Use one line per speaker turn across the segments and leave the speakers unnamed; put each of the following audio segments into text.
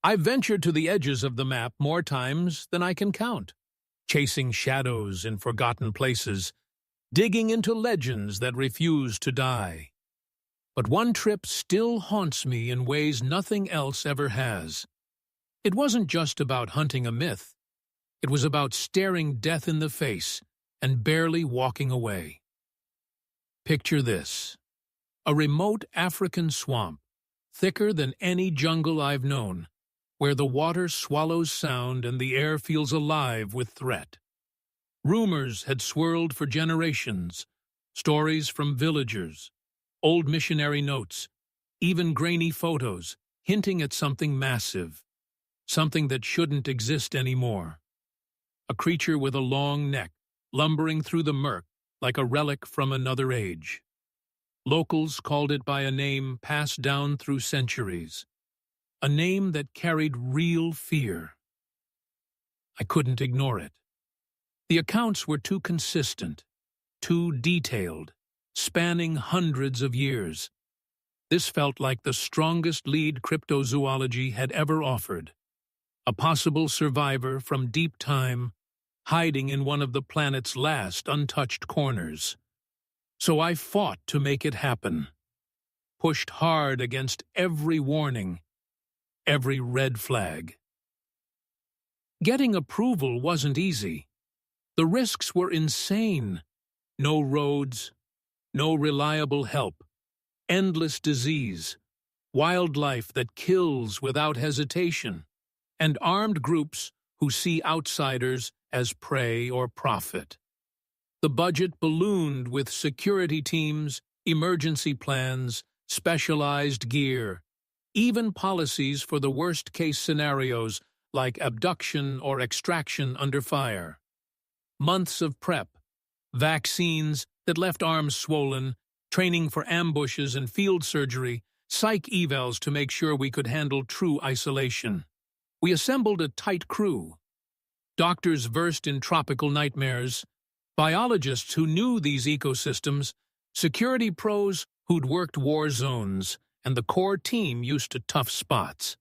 I've ventured to the edges of the map more times than I can count, chasing shadows in forgotten places, digging into legends that refuse to die. But one trip still haunts me in ways nothing else ever has. It wasn't just about hunting a myth. It was about staring death in the face and barely walking away. Picture this: a remote African swamp, thicker than any jungle I've known, where the water swallows sound and the air feels alive with threat. Rumors had swirled for generations, stories from villagers, old missionary notes, even grainy photos, hinting at something massive, something that shouldn't exist anymore. A creature with a long neck, lumbering through the murk like a relic from another age. Locals called it by a name passed down through centuries, a name that carried real fear. I couldn't ignore it. The accounts were too consistent, too detailed, spanning hundreds of years. This felt like the strongest lead cryptozoology had ever offered. A possible survivor from deep time, hiding in one of the planet's last untouched corners. So I fought to make it happen, pushed hard against every warning, every red flag. Getting approval wasn't easy. The risks were insane. No roads, no reliable help, endless disease, wildlife that kills without hesitation, and armed groups who see outsiders as prey or profit. The budget ballooned with security teams, emergency plans, specialized gear, even policies for the worst-case scenarios like abduction or extraction under fire. Months of prep, vaccines that left arms swollen, training for ambushes and field surgery, psych evals to make sure we could handle true isolation. We assembled a tight crew. Doctors versed in tropical nightmares, biologists who knew these ecosystems, security pros who'd worked war zones, and the core team used to tough spots.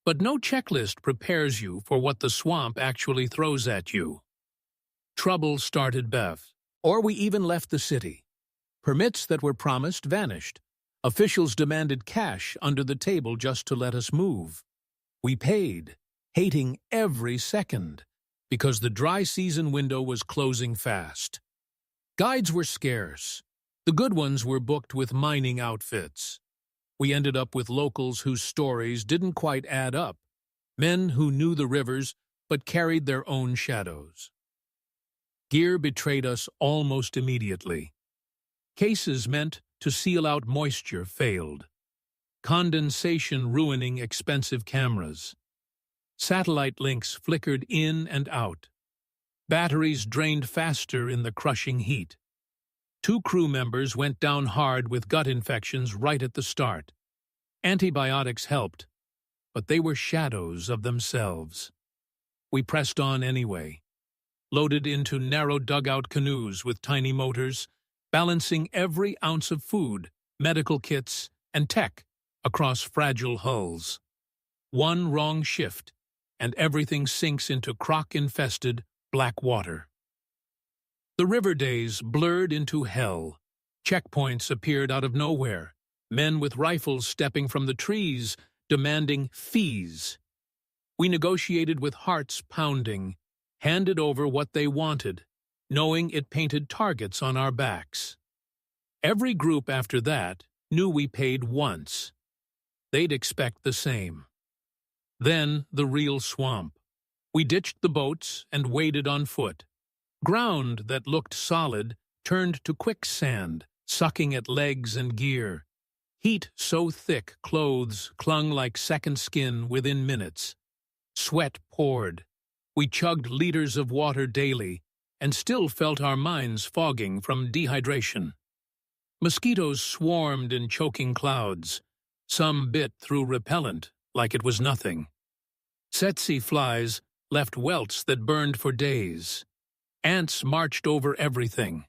But no checklist prepares you for what the swamp actually throws at you. Trouble started or we even left the city. Permits that were promised vanished. Officials demanded cash under the table just to let us move. We paid, hating every second, because the dry season window was closing fast. Guides were scarce. The good ones were booked with mining outfits. We ended up with locals whose stories didn't quite add up, men who knew the rivers but carried their own shadows. Gear betrayed us almost immediately. Cases meant to seal out moisture failed. Condensation ruining expensive cameras. Satellite links flickered in and out. Batteries drained faster in the crushing heat. 2 crew members went down hard with gut infections right at the start. Antibiotics helped, but they were shadows of themselves. We pressed on anyway, loaded into narrow dugout canoes with tiny motors, balancing every ounce of food, medical kits, and tech across fragile hulls. One wrong shift, and everything sinks into croc-infested black water. The river days blurred into hell. Checkpoints appeared out of nowhere, men with rifles stepping from the trees, demanding fees. We negotiated with hearts pounding, handed over what they wanted, knowing it painted targets on our backs. Every group after that knew we paid once. They'd expect the same. Then the real swamp. We ditched the boats and waded on foot. Ground that looked solid turned to quicksand, sucking at legs and gear. Heat so thick clothes clung like second skin within minutes. Sweat poured. We chugged liters of water daily and still felt our minds fogging from dehydration. Mosquitoes swarmed in choking clouds. Some bit through repellent like it was nothing. Tsetse flies left welts that burned for days. Ants marched over everything.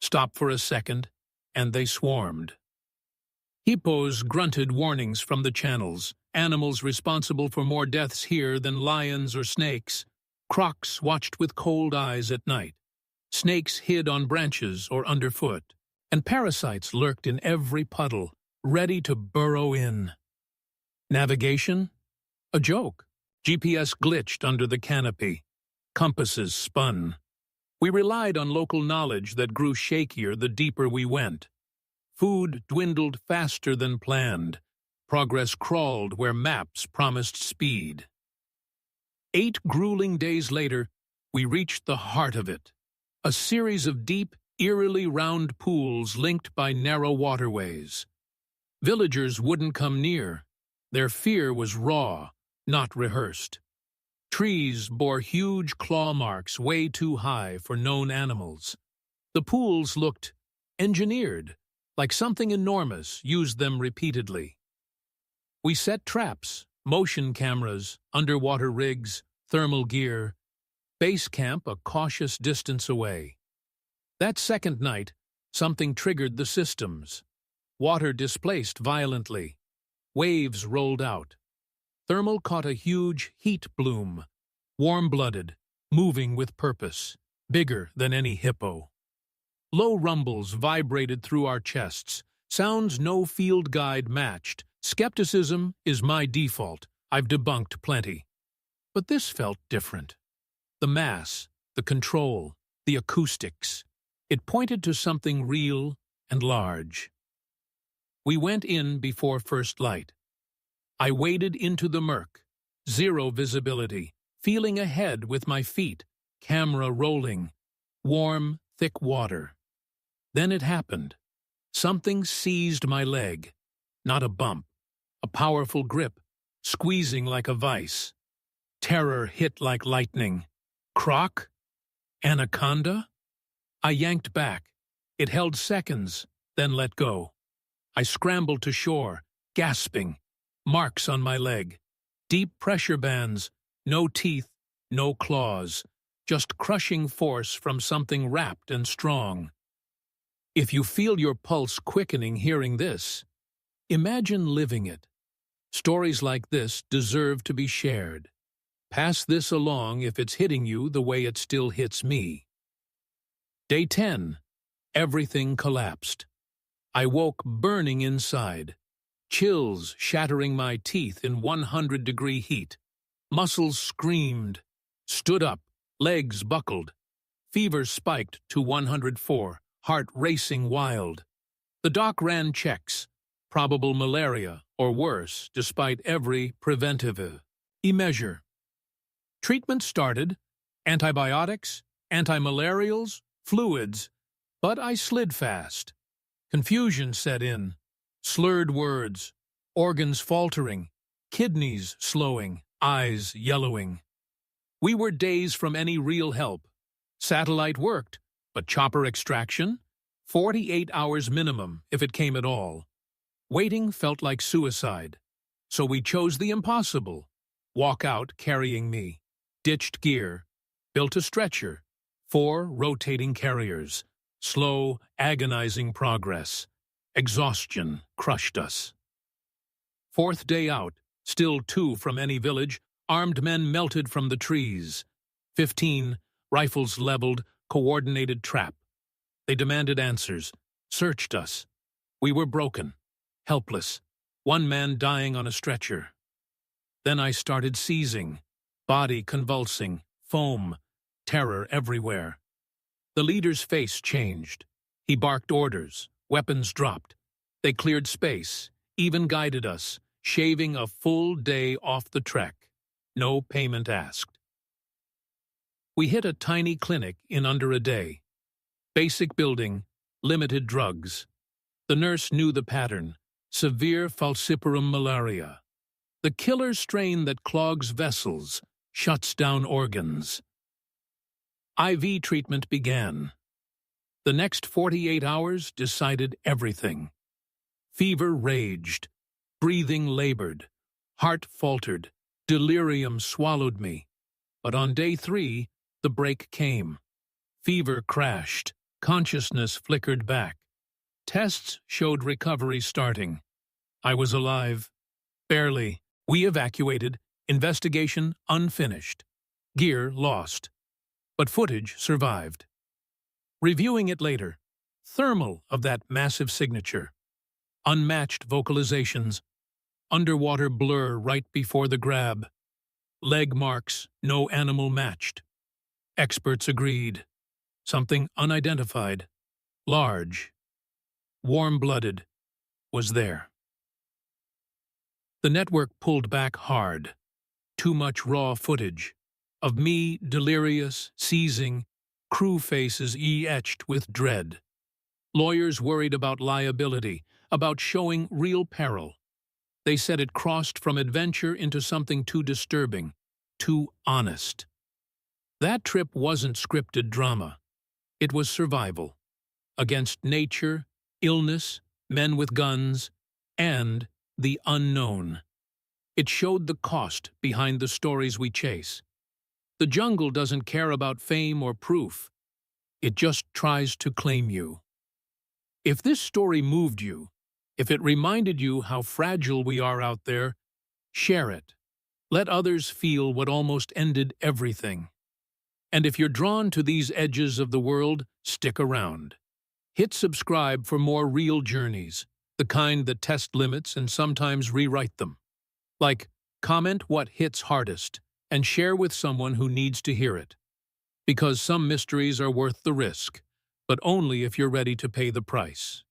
Stop for a second, and they swarmed. Hippos grunted warnings from the channels, animals responsible for more deaths here than lions or snakes. Crocs watched with cold eyes at night. Snakes hid on branches or underfoot, and parasites lurked in every puddle, ready to burrow in. Navigation? A joke. GPS glitched under the canopy. Compasses spun. We relied on local knowledge that grew shakier the deeper we went. Food dwindled faster than planned. Progress crawled where maps promised speed. 8 grueling days later, we reached the heart of it. A series of deep, eerily round pools linked by narrow waterways. Villagers wouldn't come near. Their fear was raw, not rehearsed. Trees bore huge claw marks way too high for known animals. The pools looked engineered, like something enormous used them repeatedly. We set traps, motion cameras, underwater rigs, thermal gear, base camp a cautious distance away. That second night, something triggered the systems. Water displaced violently. Waves rolled out. Thermal caught a huge heat bloom, warm-blooded, moving with purpose, bigger than any hippo. Low rumbles vibrated through our chests, sounds no field guide matched. Skepticism is my default. I've debunked plenty. But this felt different. The mass, the control, the acoustics. It pointed to something real and large. We went in before first light. I waded into the murk, zero visibility, feeling ahead with my feet, camera rolling, warm, thick water. Then it happened. Something seized my leg. Not a bump, a powerful grip, squeezing like a vice. Terror hit like lightning. Croc? Anaconda? I yanked back. It held seconds, then let go. I scrambled to shore, gasping. Marks on my leg. Deep pressure bands. No teeth, no claws. Just crushing force from something wrapped and strong. If you feel your pulse quickening hearing this, imagine living it. Stories like this deserve to be shared. Pass this along if it's hitting you the way it still hits me. Day 10. Everything collapsed. I woke burning inside. Chills shattering my teeth in 100-degree heat. Muscles screamed. Stood up. Legs buckled. Fever spiked to 104. Heart racing wild. The doc ran checks. Probable malaria, or worse, despite every preventive measure. Treatment started. Antibiotics, antimalarials, fluids. But I slid fast. Confusion set in. Slurred words. Organs faltering. Kidneys slowing. Eyes yellowing. We were days from any real help. Satellite worked, but chopper extraction? 48 hours minimum, if it came at all. Waiting felt like suicide. So we chose the impossible. Walk out carrying me. Ditched gear. Built a stretcher. 4 rotating carriers. Slow, agonizing progress. Exhaustion crushed us. 4th day out, still 2 from any village, armed men melted from the trees. 15, rifles leveled, coordinated trap. They demanded answers, searched us. We were broken, helpless, 1 man dying on a stretcher. Then I started seizing, body convulsing, foam, terror everywhere. The leader's face changed. He barked orders, weapons dropped. They cleared space, even guided us, shaving a full day off the trek. No payment asked. We hit a tiny clinic in under a day. Basic building, limited drugs. The nurse knew the pattern. Severe falciparum malaria. The killer strain that clogs vessels, shuts down organs. IV treatment began. The next 48 hours decided everything. Fever raged. Breathing labored. Heart faltered. Delirium swallowed me. But on day 3, the break came. Fever crashed. Consciousness flickered back. Tests showed recovery starting. I was alive. Barely. We evacuated. Investigation unfinished. Gear lost. But footage survived. Reviewing it later. Thermal of that massive signature. Unmatched vocalizations. Underwater blur right before the grab. Leg marks no animal matched. Experts agreed. Something unidentified, large, warm-blooded, was there. The network pulled back hard. Too much raw footage. Of me delirious, seizing, crew faces etched with dread. Lawyers worried about liability, about showing real peril. They said it crossed from adventure into something too disturbing, too honest. That trip wasn't scripted drama. It was survival. Against nature, illness, men with guns, and the unknown. It showed the cost behind the stories we chase. The jungle doesn't care about fame or proof. It just tries to claim you. If this story moved you, if it reminded you how fragile we are out there, share it. Let others feel what almost ended everything. And if you're drawn to these edges of the world, stick around. Hit subscribe for more real journeys, the kind that test limits and sometimes rewrite them. Like, comment what hits hardest, and share with someone who needs to hear it. Because some mysteries are worth the risk, but only if you're ready to pay the price.